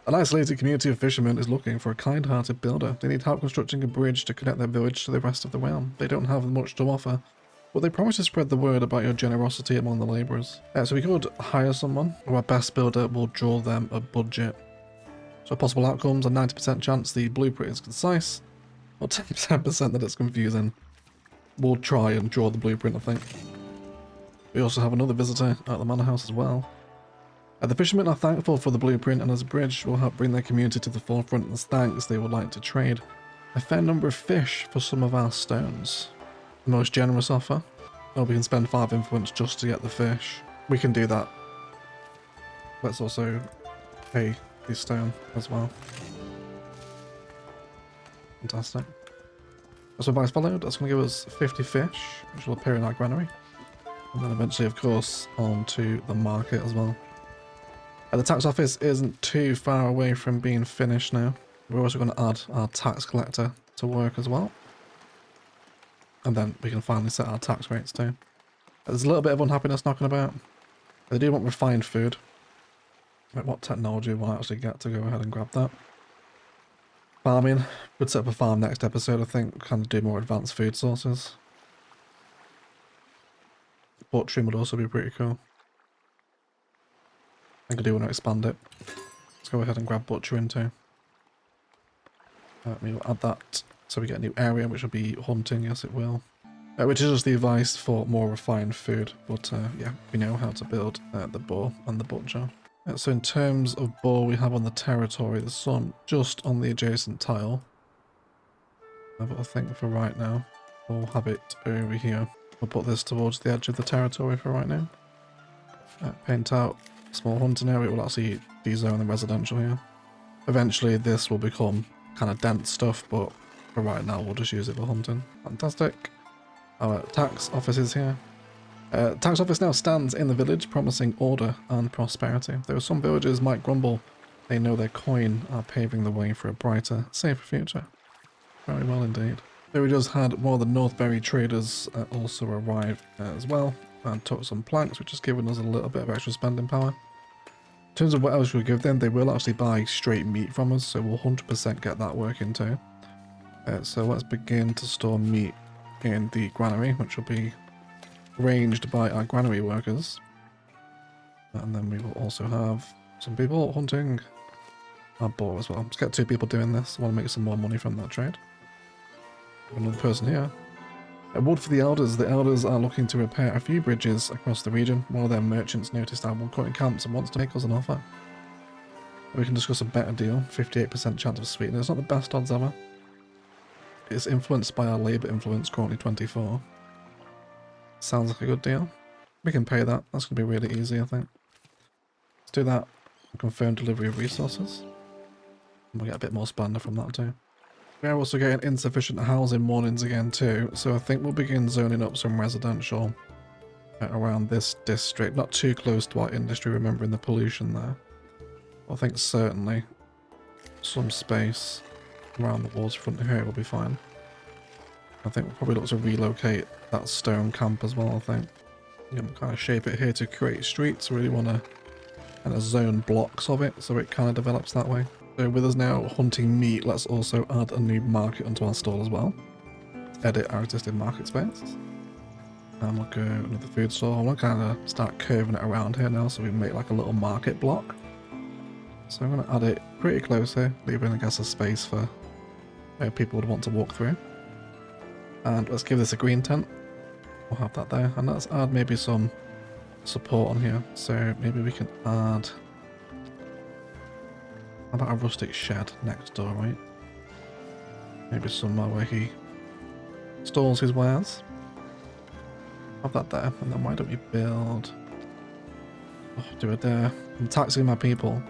An isolated community of fishermen is looking for a kind-hearted builder. They need help constructing a bridge to connect their village to the rest of the realm. They don't have much to offer, but they promise to spread the word about your generosity among the labourers. So we could hire someone, or our best builder will draw them a budget. So possible outcomes, a 90% chance the blueprint is concise, or 10% that it's confusing. We'll try and draw the blueprint, I think. We also have another visitor at the manor house as well. The fishermen are thankful for the blueprint, and as a bridge will help bring their community to the forefront. As thanks, they would like to trade a fair number of fish for some of our stones. The most generous offer. Oh, we can spend 5 influence just to get the fish. We can do that. Let's also pay the stone as well. Fantastic. So advice followed, that's going to give us 50 fish, which will appear in our granary. And then eventually, of course, on to the market as well. The tax office isn't too far away from being finished now. We're also going to add our tax collector to work as well. And then we can finally set our tax rates too. There's a little bit of unhappiness knocking about. They do want refined food. Like what technology will I actually get to go ahead and grab that? Farming. We'd set up a farm next episode, I think. Kind of do more advanced food sources. Butchering would also be pretty cool. I think I do want to expand it. Let's go ahead and grab butchering too. We'll add that so we get a new area, which will be hunting. Yes, it will. Which is just the advice for more refined food. But yeah, we know how to build the boar and the butcher. So in terms of boar we have on the territory, there's some just on the adjacent tile. But I think for right now, we'll have it over here. We'll put this towards the edge of the territory for right now. Paint out small hunting area. We'll actually de-zone the residential here. Eventually this will become kind of dense stuff, but for right now we'll just use it for hunting. Fantastic. Our tax office is here. Tax office now stands in the village, promising order and prosperity. Though some villagers might grumble, they know their coin are paving the way for a brighter, safer future. Very well indeed. So we just had more of the Northbury traders also arrive as well, and took some planks, which has given us a little bit of extra spending power. In terms of what else we give them, they will actually buy straight meat from us, so we'll 100% get that working too. So let's begin to store meat in the granary, which will be ranged by our granary workers. And then we will also have some people hunting our boar as well. Let's get 2 people doing this. I want to make some more money from that trade. Another person here. Wood for the elders. The elders are looking to repair a few bridges across the region. One of their merchants noticed our woodcutting camps and wants to make us an offer. We can discuss a better deal. 58% chance of sweetener. It's not the best odds ever. It's influenced by our labour influence, currently 24. Sounds like a good deal. We can pay that. That's going to be really easy, I think. Let's do that. Confirm delivery of resources. And we'll get a bit more splendour from that too. We are also getting insufficient housing mornings again too, so I think we'll begin zoning up some residential around this district. Not too close to our industry, remembering the pollution there. I think certainly some space around the waterfront here will be fine. I think we'll probably look to relocate that stone camp as well, I think. You can kind of shape it here to create streets. Really want to kind of zone blocks of it so it kind of develops that way. So with us now hunting meat, let's also add a new market onto our stall as well. Let's edit our existing market space. And we'll go another food store. I want to kind of start curving it around here now so we make like a little market block. So I'm going to add it pretty close here, leaving I guess a space for where people would want to walk through. And let's give this a green tent. We'll have that there. And let's add maybe some support on here. So maybe we can add... How about a rustic shed next door, right? Maybe somewhere where he stores his wares. Have that there. And then why don't we build... Oh, do it there. I'm taxing my people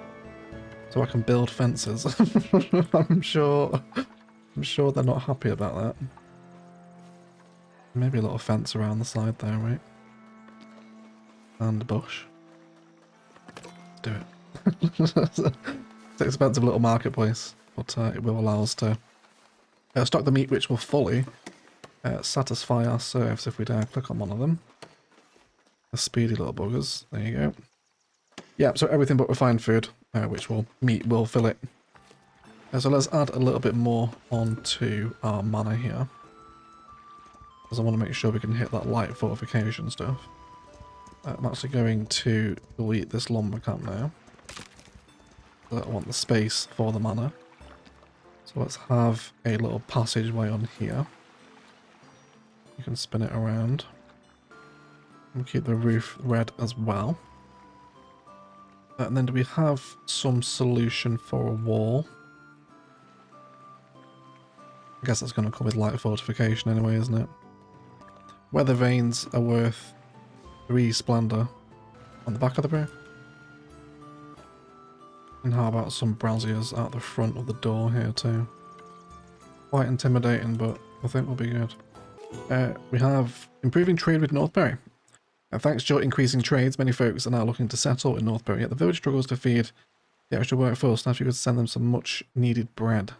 so I can build fences. I'm sure they're not happy about that. Maybe a little fence around the side there, right? And a bush. Let's do it. It's an expensive little marketplace, but it will allow us to stock the meat, which will fully satisfy our serfs if we dare click on one of them. The speedy little buggers. There you go. Yeah, so everything but refined food, meat will fill it. So let's add a little bit more onto our manor here, because I want to make sure we can hit that light fortification stuff. I'm actually going to delete this lumber camp now. I want the space for the manor. So let's have a little passageway on here. You can spin it around. And keep the roof red as well. And then do we have some solution for a wall? I guess that's going to come with light fortification anyway, isn't it? Weather vanes are worth 3 splendor on the back of the roof. And how about some braziers out the front of the door here too? Quite intimidating, but I think we'll be good. We have improving trade with Northbury. Thanks to your increasing trades, many folks are now looking to settle in Northbury, yet the village struggles to feed the extra workforce. Now if you could send them some much needed bread.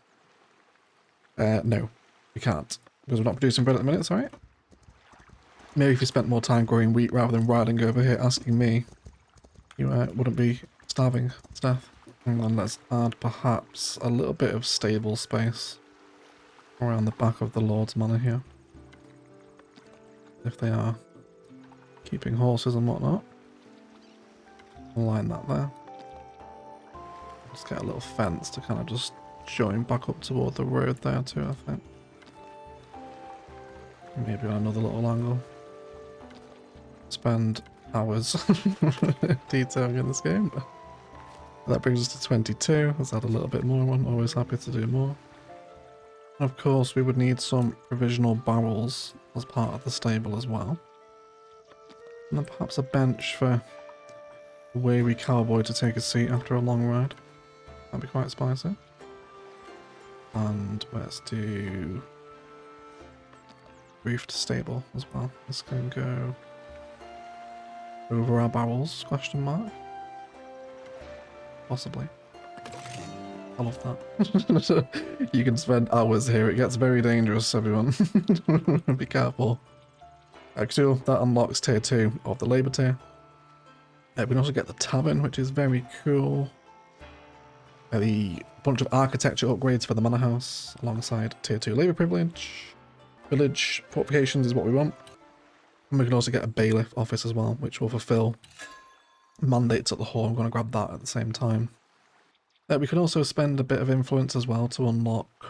No, we can't, because we're not producing bread at the minute, sorry. Maybe if you spent more time growing wheat rather than riding over here asking me, you wouldn't be starving to death. And then let's add perhaps a little bit of stable space around the back of the Lord's Manor here. If they are keeping horses and whatnot. We'll line that there. Let's get a little fence to kind of just join back up toward the road there too, I think. Maybe on another little angle. Spend hours detailing in this game. That brings us to 22. Let's add a little bit more on. Always happy to do more. And of course, we would need some provisional barrels as part of the stable as well. And then perhaps a bench for a weary cowboy to take a seat after a long ride. That'd be quite spicy. And let's do roofed stable as well. This can go over our barrels, question mark. Possibly. I love that. You can spend hours here. It gets very dangerous, everyone. Be careful. Cool, that unlocks tier 2 of the labour tier. We can also get the tavern, which is very cool. The bunch of architecture upgrades for the manor house alongside tier 2 labour privilege. Village fortifications is what we want. And we can also get a bailiff office as well, which will fulfill mandates at the hall. I'm going to grab that at the same time. We can also spend a bit of influence as well to unlock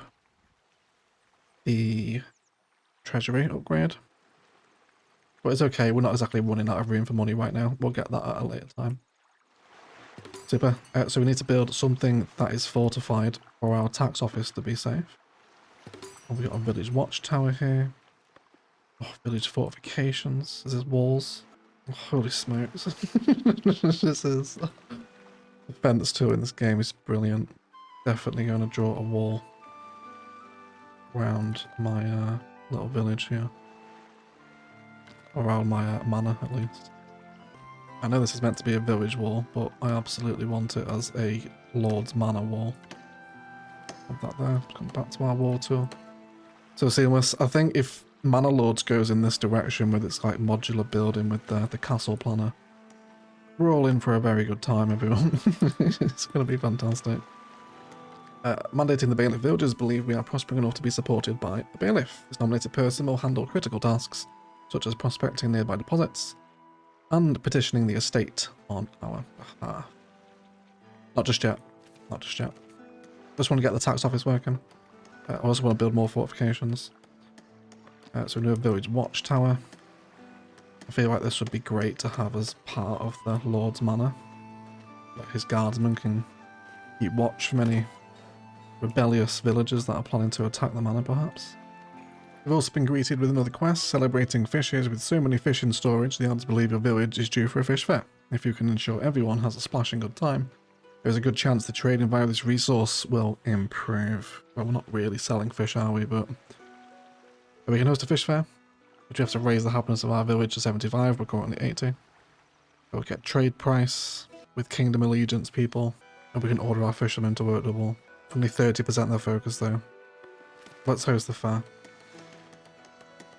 the treasury upgrade. But it's okay, we're not exactly running out of room for money right now. We'll get that at a later time. Super. So we need to build something that is fortified for our tax office to be safe. We've got a village watchtower here. Oh, village fortifications. Is this walls? Oh, holy smokes. This is... The fence tool in this game is brilliant. Definitely going to draw a wall around my little village here. Around my manor, at least. I know this is meant to be a village wall, but I absolutely want it as a Lord's Manor wall. Have that there. Come back to our wall tool. So seamless. I think if Manor Lords goes in this direction with its like modular building with the castle planner, we're all in for a very good time, everyone. It's going to be fantastic. Mandating the bailiff, villagers believe we are prospering enough to be supported by the bailiff. This nominated person will handle critical tasks, such as prospecting nearby deposits, and petitioning the estate on our behalf. Not just yet. Not just yet. Just want to get the tax office working. I also want to build more fortifications. So we do a village watchtower. I feel like this would be great to have as part of the Lord's Manor. Like his guardsmen can keep watch from any rebellious villagers that are planning to attack the manor, perhaps. We've also been greeted with another quest, celebrating fishes. With so many fish in storage, the odds believe your village is due for a fish fair. If you can ensure everyone has a splashing good time, there's a good chance the trading via this resource will improve. Well, we're not really selling fish, are we? But we can host a fish fair, which we have to raise the happiness of our village to 75. We're currently 80. We'll get trade price with Kingdom Allegiance people, and we can order our fishermen to work double. Only 30% their focus though. Let's host the fair.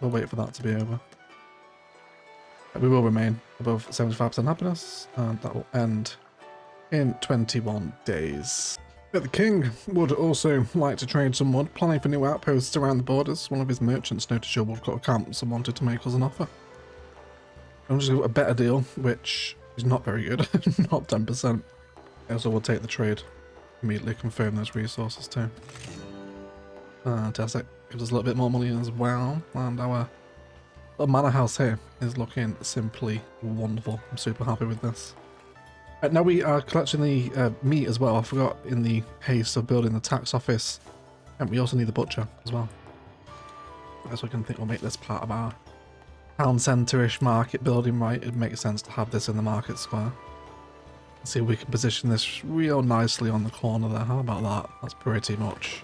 We'll wait for that to be over. We will remain above 75% happiness, and that will end in 21 days. But the king would also like to trade some wood, planning for new outposts around the borders. One of his merchants noticed your woodcut camps and wanted to make us an offer. I'm just got a better deal, which is not very good, not 10%. Also, we'll take the trade. Immediately confirm those resources too. Fantastic. Gives us a little bit more money as well. And our little manor house here is looking simply wonderful. I'm super happy with this. Now we are collecting the meat as well. I forgot in the haste of building the tax office. And we also need the butcher as well. So I can think we'll make this part of our town centre-ish market building, right? It makes sense to have this in the market square. See if we can position this real nicely on the corner there. How about that? That's pretty much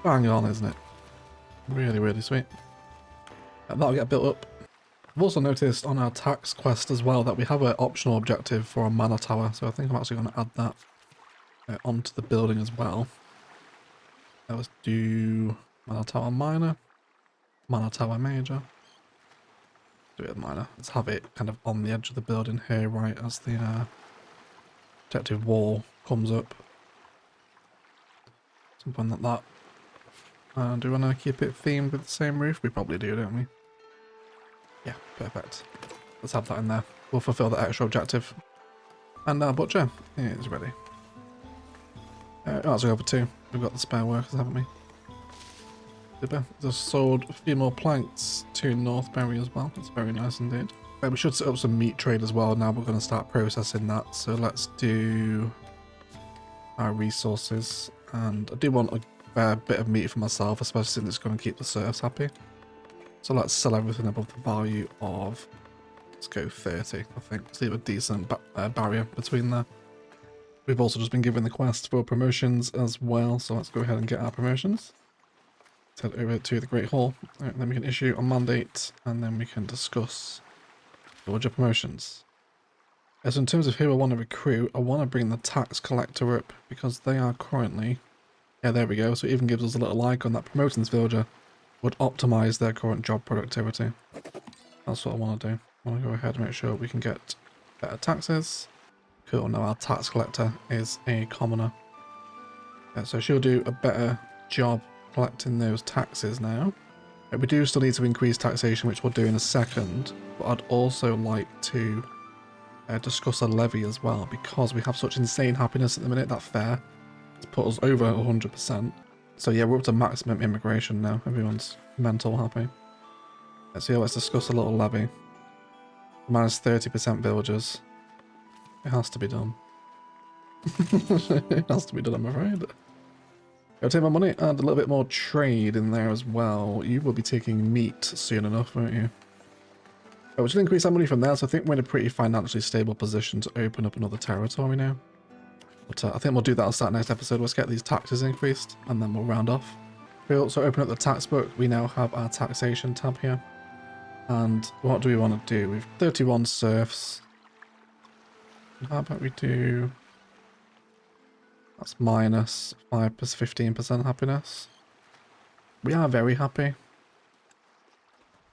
bang on, isn't it? Really, really sweet. That'll get built up. I've also noticed on our tax quest as well that we have an optional objective for a manor tower, so I think I'm actually going to add that onto the building as well. Let's do manor tower minor, manor tower major. Do it minor. Let's have it kind of on the edge of the building here, right as the protective wall comes up. Something like that. Do we want to keep it themed with the same roof? We probably do, don't we? Yeah, perfect. Let's have that in there. We'll fulfill that extra objective. And our butcher is ready. That's over 2. We've got the spare workers, haven't we? Super. Just sold a few more planks to Northbury as well. That's very nice indeed. We should set up some meat trade as well. Now we're going to start processing that. So let's do our resources. And I do want a fair bit of meat for myself, especially since it's going to keep the serfs happy. So let's sell everything above the value of, let's go 30, I think. Let's leave a decent barrier between there. We've also just been given the quest for promotions as well. So let's go ahead and get our promotions. Let's head over to the Great Hall. Right, then we can issue a mandate and then we can discuss villager promotions. So in terms of who I want to recruit, I want to bring the tax collector up because they are currently, yeah, there we go. So it even gives us a little icon that promoting this villager would optimize their current job productivity. That's what I want to do. I want to go ahead and make sure we can get better taxes. Cool, now our tax collector is a commoner. Yeah, so she'll do a better job collecting those taxes now. We do still need to increase taxation, which we'll do in a second, but I'd also like to discuss a levy as well, because we have such insane happiness at the minute. That fair has put us over 100%. So yeah, we're up to maximum immigration now. Everyone's mental happy. So yeah, let's discuss a little levy. Minus 30% villagers. It has to be done. It has to be done, I'm afraid. I'll take my money and a little bit more trade in there as well. You will be taking meat soon enough, won't you? Which will increase our money from there, so I think we're in a pretty financially stable position to open up another territory now. But I think we'll do that on that next episode. Let's get these taxes increased, and then we'll round off. We'll also open up the tax book. We now have our taxation tab here. And what do we want to do? We've 31 serfs. How about we do... That's minus 15% happiness. We are very happy.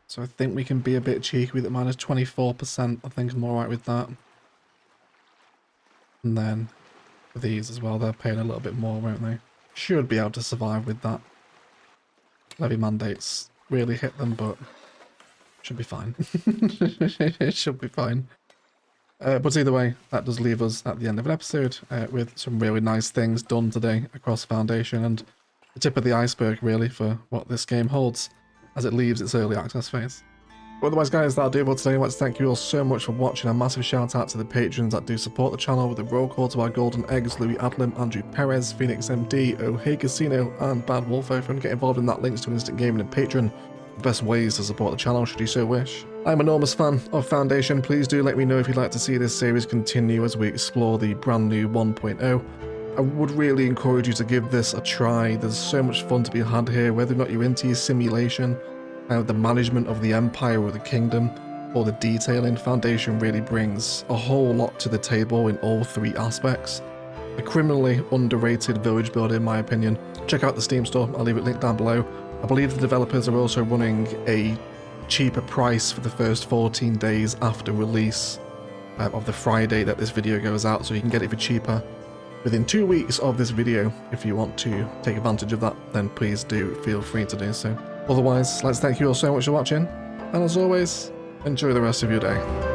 So I think we can be a bit cheeky with it, minus 24%. I think I'm alright with that. And then for these as well, they're paying a little bit more, won't they? Should be able to survive with that. Levy mandates really hit them, but should be fine. It should be fine. But either way, that does leave us at the end of an episode with some really nice things done today across Foundation, and the tip of the iceberg really for what this game holds as it leaves its early access phase. But otherwise guys, that'll do it for today. Let's thank you all so much for watching. A massive shout out to the patrons that do support the channel, with a roll call to our golden eggs, Louis Adlam, Andrew Perez, Phoenix MD, Oh Hey Casino, and Bad Wolfo. If you want to get involved in that, links to Instant Gaming and Patreon. The best ways to support the channel should you so wish. I'm an enormous fan of Foundation. Please do let me know if you'd like to see this series continue as we explore the brand new 1.0. I would really encourage you to give this a try. There's so much fun to be had here, whether or not you're into your simulation, the management of the empire or the kingdom, or the detailing. Foundation really brings a whole lot to the table in all three aspects. A criminally underrated village builder in my opinion. Check out the Steam store, I'll leave it linked down below. I believe the developers are also running a cheaper price for the first 14 days after release of the Friday that this video goes out, so you can get it for cheaper within 2 weeks of this video. If you want to take advantage of that, then please do feel free to do so. Otherwise, let's thank you all so much for watching, and as always, enjoy the rest of your day.